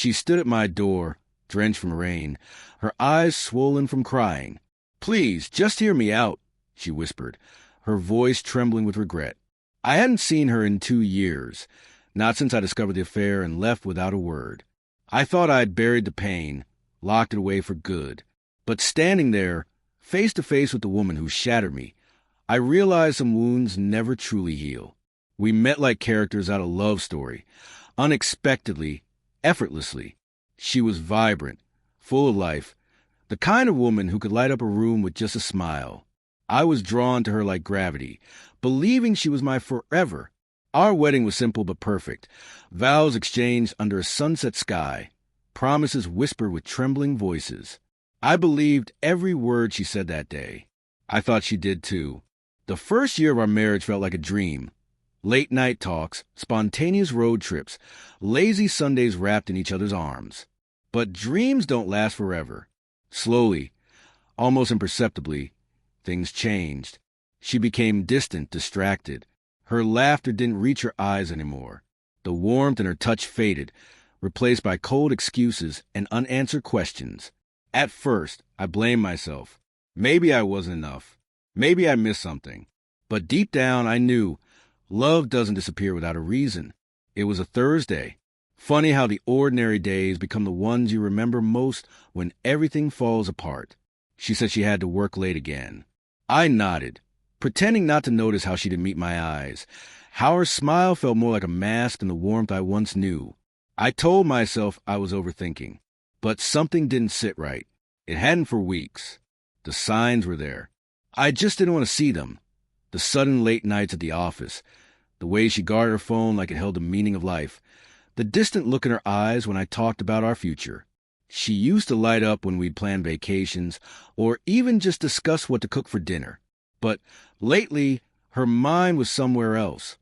She stood at my door, drenched from rain, her eyes swollen from crying. "Please, just hear me out," she whispered, her voice trembling with regret. I hadn't seen her in 2 years, not since I discovered the affair and left without a word. I thought I'd buried the pain, locked it away for good. But standing there, face to face with the woman who shattered me, I realized some wounds never truly heal. We met like characters out of a love story, unexpectedly, effortlessly. She was vibrant, full of life, the kind of woman who could light up a room with just a smile. I was drawn to her like gravity, believing she was my forever. Our wedding was simple but perfect, vows exchanged under a sunset sky, promises whispered with trembling voices. I believed every word she said that day. I thought she did too. The first year of our marriage felt like a dream. Late night talks, spontaneous road trips, lazy Sundays wrapped in each other's arms. But dreams don't last forever. Slowly, almost imperceptibly, things changed. She became distant, distracted. Her laughter didn't reach her eyes anymore. The warmth in her touch faded, replaced by cold excuses and unanswered questions. At first, I blamed myself. Maybe I wasn't enough. Maybe I missed something. But deep down, I knew love doesn't disappear without a reason. It was a Thursday. Funny how the ordinary days become the ones you remember most when everything falls apart. She said she had to work late again. I nodded, pretending not to notice how she didn't meet my eyes, how her smile felt more like a mask than the warmth I once knew. I told myself I was overthinking, but something didn't sit right. It hadn't for weeks. The signs were there. I just didn't want to see them. The sudden late nights at the office, the way she guarded her phone like it held the meaning of life, the distant look in her eyes when I talked about our future. She used to light up when we'd plan vacations or even just discuss what to cook for dinner. But lately, her mind was somewhere else,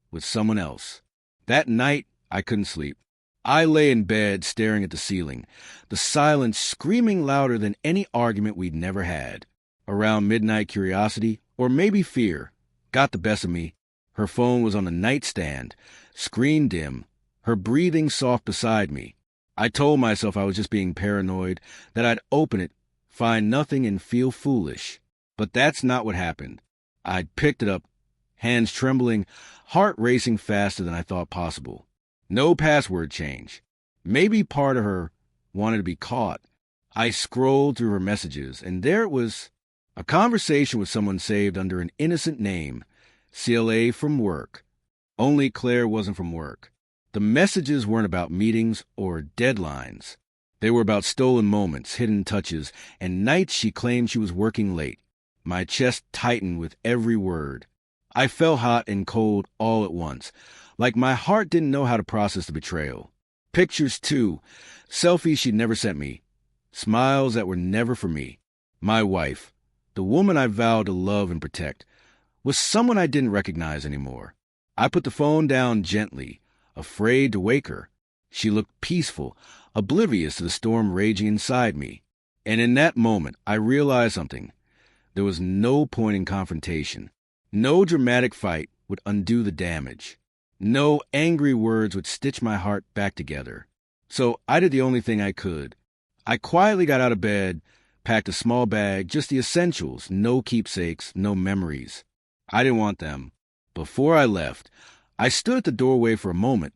with someone else. That night, I couldn't sleep. I lay in bed staring at the ceiling, the silence screaming louder than any argument we'd never had. Around midnight, curiosity, or maybe fear, got the best of me. Her phone was on the nightstand, screen dim, her breathing soft beside me. I told myself I was just being paranoid, that I'd open it, find nothing, and feel foolish. But that's not what happened. I'd picked it up, hands trembling, heart racing faster than I thought possible. No password change. Maybe part of her wanted to be caught. I scrolled through her messages, and there it was. A conversation with someone saved under an innocent name. CLA from work. Only Claire wasn't from work. The messages weren't about meetings or deadlines. They were about stolen moments, hidden touches, and nights she claimed she was working late. My chest tightened with every word. I felt hot and cold all at once, like my heart didn't know how to process the betrayal. Pictures, too. Selfies she'd never sent me. Smiles that were never for me. My wife, the woman I vowed to love and protect, was someone I didn't recognize anymore. I put the phone down gently, afraid to wake her. She looked peaceful, oblivious to the storm raging inside me. And in that moment, I realized something. There was no point in confrontation. No dramatic fight would undo the damage. No angry words would stitch my heart back together. So I did the only thing I could. I quietly got out of bed, packed a small bag, just the essentials, no keepsakes, no memories. I didn't want them. Before I left, I stood at the doorway for a moment,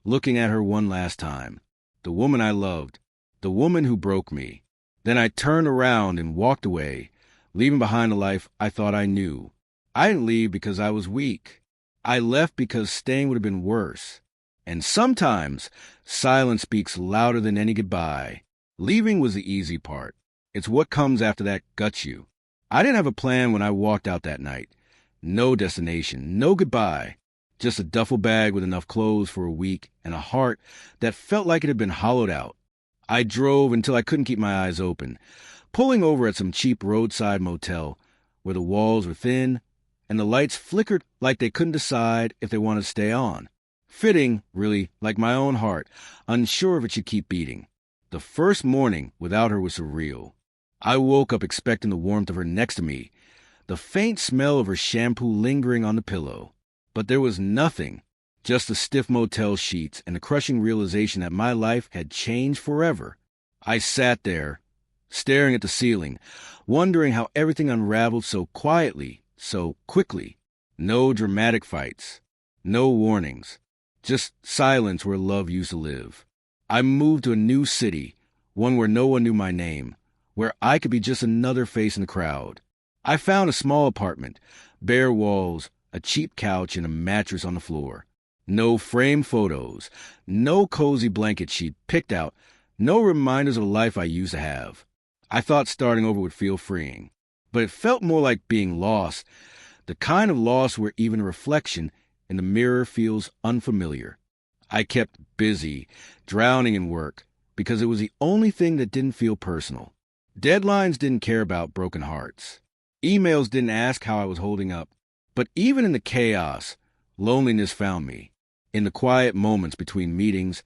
looking at her one last time. The woman I loved, the woman who broke me. Then I turned around and walked away, leaving behind a life I thought I knew. I didn't leave because I was weak. I left because staying would have been worse. And sometimes, silence speaks louder than any goodbye. Leaving was the easy part. It's what comes after that guts you. I didn't have a plan when I walked out that night. No destination, no goodbye. Just a duffel bag with enough clothes for a week and a heart that felt like it had been hollowed out. I drove until I couldn't keep my eyes open, pulling over at some cheap roadside motel where the walls were thin and the lights flickered like they couldn't decide if they wanted to stay on. Fitting, really, like my own heart, unsure if it should keep beating. The first morning without her was surreal. I woke up expecting the warmth of her next to me, the faint smell of her shampoo lingering on the pillow. But there was nothing. Just the stiff motel sheets and the crushing realization that my life had changed forever. I sat there, staring at the ceiling, wondering how everything unraveled so quietly, so quickly. No dramatic fights, no warnings, just silence where love used to live. I moved to a new city, one where no one knew my name, where I could be just another face in the crowd. I found a small apartment, bare walls, a cheap couch, and a mattress on the floor. No framed photos, no cozy blanket sheet picked out, no reminders of a life I used to have. I thought starting over would feel freeing, but it felt more like being lost, the kind of loss where even a reflection in the mirror feels unfamiliar. I kept busy, drowning in work, because it was the only thing that didn't feel personal. Deadlines didn't care about broken hearts. Emails didn't ask how I was holding up. But even in the chaos, loneliness found me. In the quiet moments between meetings,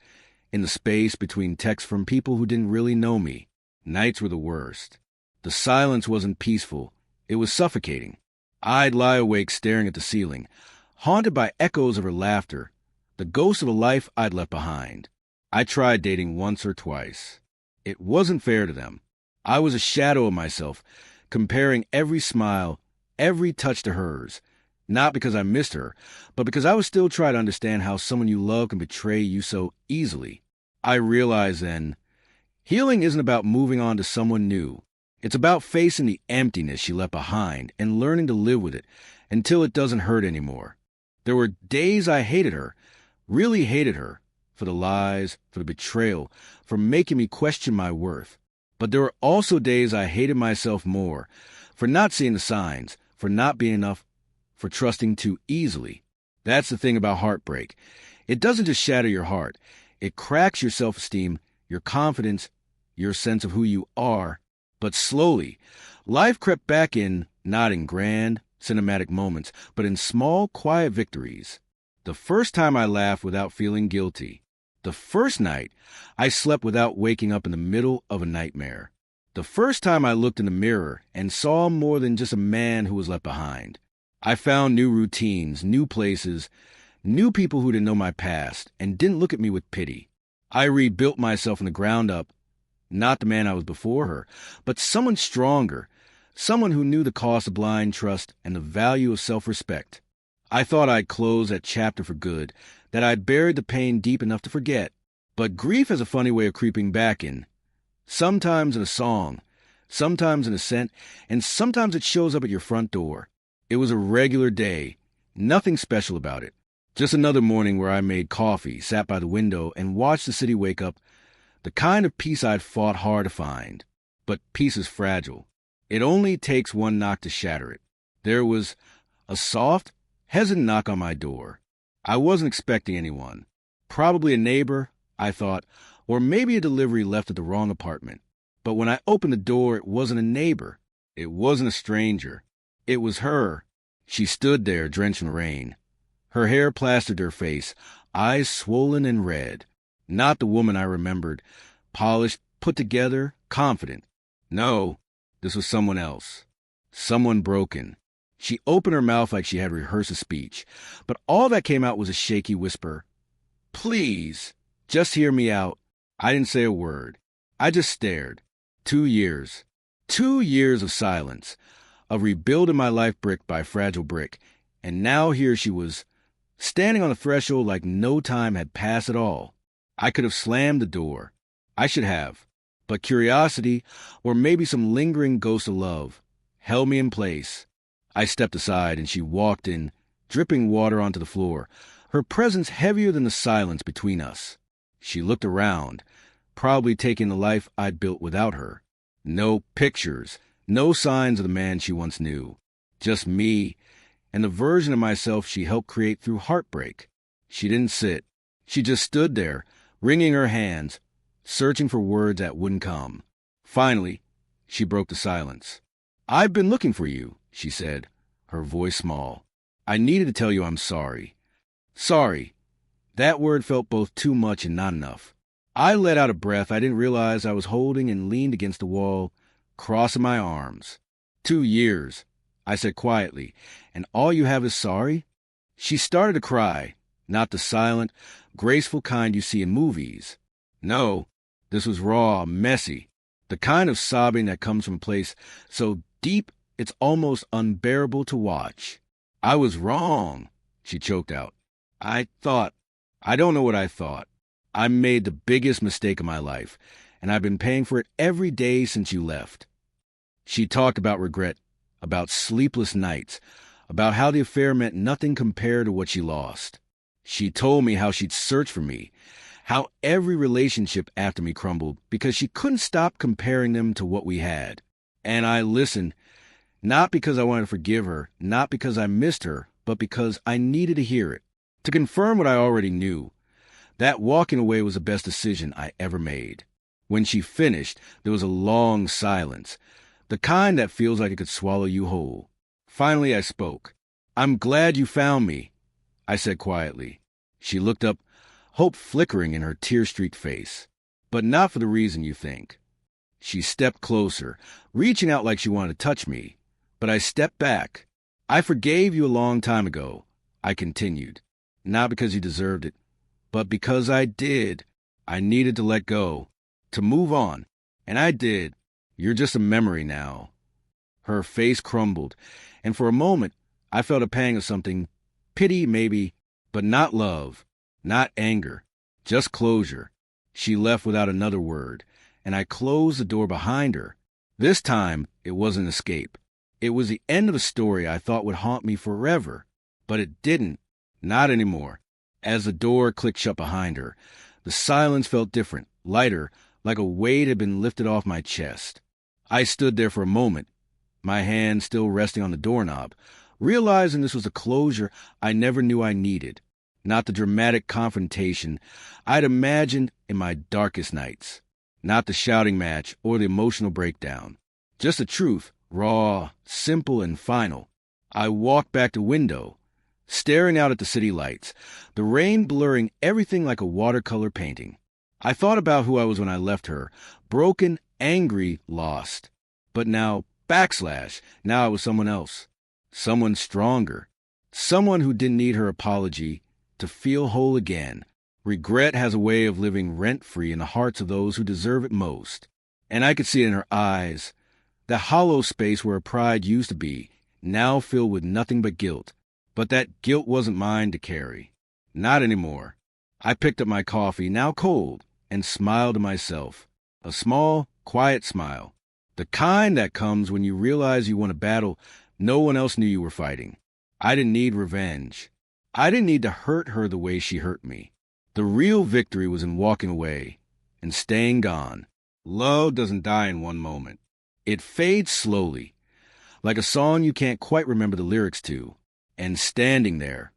in the space between texts from people who didn't really know me, nights were the worst. The silence wasn't peaceful. It was suffocating. I'd lie awake staring at the ceiling, haunted by echoes of her laughter, the ghost of a life I'd left behind. I tried dating once or twice. It wasn't fair to them. I was a shadow of myself, comparing every smile, every touch to hers. Not because I missed her, but because I was still trying to understand how someone you love can betray you so easily. I realized then, healing isn't about moving on to someone new. It's about facing the emptiness she left behind and learning to live with it until it doesn't hurt anymore. There were days I hated her, really hated her, for the lies, for the betrayal, for making me question my worth. But there were also days I hated myself more, for not seeing the signs, for not being enough, for trusting too easily. That's the thing about heartbreak. It doesn't just shatter your heart. It cracks your self-esteem, your confidence, your sense of who you are. But slowly, life crept back in, not in grand, cinematic moments, but in small, quiet victories. The first time I laughed without feeling guilty. The first night I slept without waking up in the middle of a nightmare. The first time I looked in the mirror and saw more than just a man who was left behind. I found new routines, new places, new people who didn't know my past and didn't look at me with pity. I rebuilt myself from the ground up, not the man I was before her, but someone stronger, someone who knew the cost of blind trust and the value of self-respect. I thought I'd close that chapter for good, that I'd buried the pain deep enough to forget. But grief has a funny way of creeping back in. Sometimes in a song, sometimes in a scent, and sometimes it shows up at your front door. It was a regular day, nothing special about it. Just another morning where I made coffee, sat by the window, and watched the city wake up. The kind of peace I'd fought hard to find. But peace is fragile. It only takes one knock to shatter it. There was a soft, hesitant knock on my door. I wasn't expecting anyone. Probably a neighbor, I thought, or maybe a delivery left at the wrong apartment. But when I opened the door, it wasn't a neighbor. It wasn't a stranger. It was her. She stood there, drenched in rain. Her hair plastered her face, eyes swollen and red. Not the woman I remembered, polished, put together, confident. No, this was someone else. Someone broken. She opened her mouth like she had rehearsed a speech, but all that came out was a shaky whisper. Please, just hear me out. I didn't say a word. I just stared. 2 years. 2 years of silence, of rebuilding my life brick by fragile brick, and now here she was, standing on the threshold like no time had passed at all. I could have slammed the door. I should have. But curiosity, or maybe some lingering ghost of love, held me in place. I stepped aside, and she walked in, dripping water onto the floor, her presence heavier than the silence between us. She looked around, probably taking the life I'd built without her. No pictures, no signs of the man she once knew. Just me, and the version of myself she helped create through heartbreak. She didn't sit. She just stood there, wringing her hands, searching for words that wouldn't come. Finally, she broke the silence. I've been looking for you, she said, her voice small. I needed to tell you I'm sorry. Sorry. That word felt both too much and not enough. I let out a breath I didn't realize I was holding and leaned against the wall, crossing my arms. 2 years, I said quietly, and all you have is sorry? She started to cry, not the silent, graceful kind you see in movies. No, this was raw, messy, the kind of sobbing that comes from a place so deep it's almost unbearable to watch. I was wrong, she choked out. I don't know what I thought. I made the biggest mistake of my life, and I've been paying for it every day since you left. She talked about regret, about sleepless nights, about how the affair meant nothing compared to what she lost. She told me how she'd searched for me, how every relationship after me crumbled because she couldn't stop comparing them to what we had. And I listened, not because I wanted to forgive her, not because I missed her, but because I needed to hear it, to confirm what I already knew. That walking away was the best decision I ever made. When she finished, there was a long silence, the kind that feels like it could swallow you whole. Finally, I spoke. "I'm glad you found me," I said quietly. She looked up, hope flickering in her tear-streaked face. "But not for the reason you think." She stepped closer, reaching out like she wanted to touch me. But I stepped back. "I forgave you a long time ago," I continued. "Not because you deserved it, but because I did. I needed to let go, to move on. And I did. You're just a memory now." Her face crumbled, and for a moment I felt a pang of something, pity maybe, but not love, not anger, just closure. She left without another word, and I closed the door behind her. This time it wasn't escape. It was the end of a story I thought would haunt me forever. But it didn't. Not anymore. As the door clicked shut behind her, the silence felt different, lighter, like a weight had been lifted off my chest. I stood there for a moment, my hand still resting on the doorknob, realizing this was a closure I never knew I needed, not the dramatic confrontation I'd imagined in my darkest nights, not the shouting match or the emotional breakdown, just the truth, raw, simple, and final. I walked back to the window, staring out at the city lights, the rain blurring everything like a watercolor painting. I thought about who I was when I left her, broken, angry, lost. But now, now I was someone else, someone stronger, someone who didn't need her apology to feel whole again. Regret has a way of living rent-free in the hearts of those who deserve it most. And I could see it in her eyes, the hollow space where her pride used to be, now filled with nothing but guilt. But that guilt wasn't mine to carry. Not anymore. I picked up my coffee, now cold, and smiled to myself. A small, quiet smile. The kind that comes when you realize you won a battle no one else knew you were fighting. I didn't need revenge. I didn't need to hurt her the way she hurt me. The real victory was in walking away and staying gone. Love doesn't die in one moment. It fades slowly, like a song you can't quite remember the lyrics to. And standing there,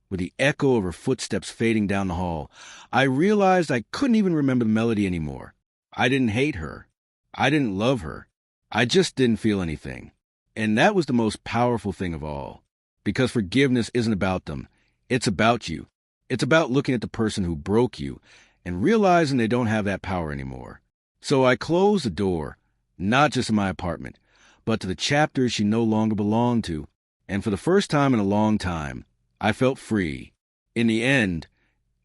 with the echo of her footsteps fading down the hall, I realized I couldn't even remember the melody anymore. I didn't hate her. I didn't love her. I just didn't feel anything. And that was the most powerful thing of all. Because forgiveness isn't about them. It's about you. It's about looking at the person who broke you and realizing they don't have that power anymore. So I closed the door, not just in my apartment, but to the chapters she no longer belonged to. And for the first time in a long time, I felt free. In the end,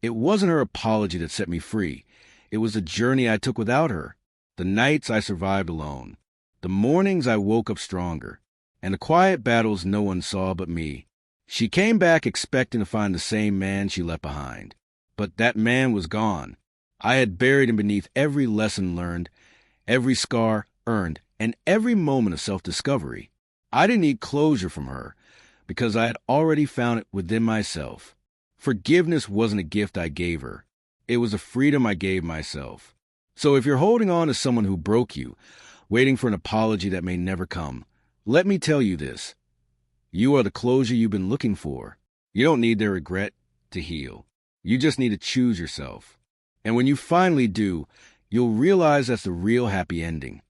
it wasn't her apology that set me free. It was the journey I took without her, the nights I survived alone, the mornings I woke up stronger, and the quiet battles no one saw but me. She came back expecting to find the same man she left behind. But that man was gone. I had buried him beneath every lesson learned, every scar earned, and every moment of self-discovery. I didn't need closure from her, because I had already found it within myself. Forgiveness wasn't a gift I gave her. It was a freedom I gave myself. So if you're holding on to someone who broke you, waiting for an apology that may never come, let me tell you this. You are the closure you've been looking for. You don't need their regret to heal. You just need to choose yourself. And when you finally do, you'll realize that's the real happy ending.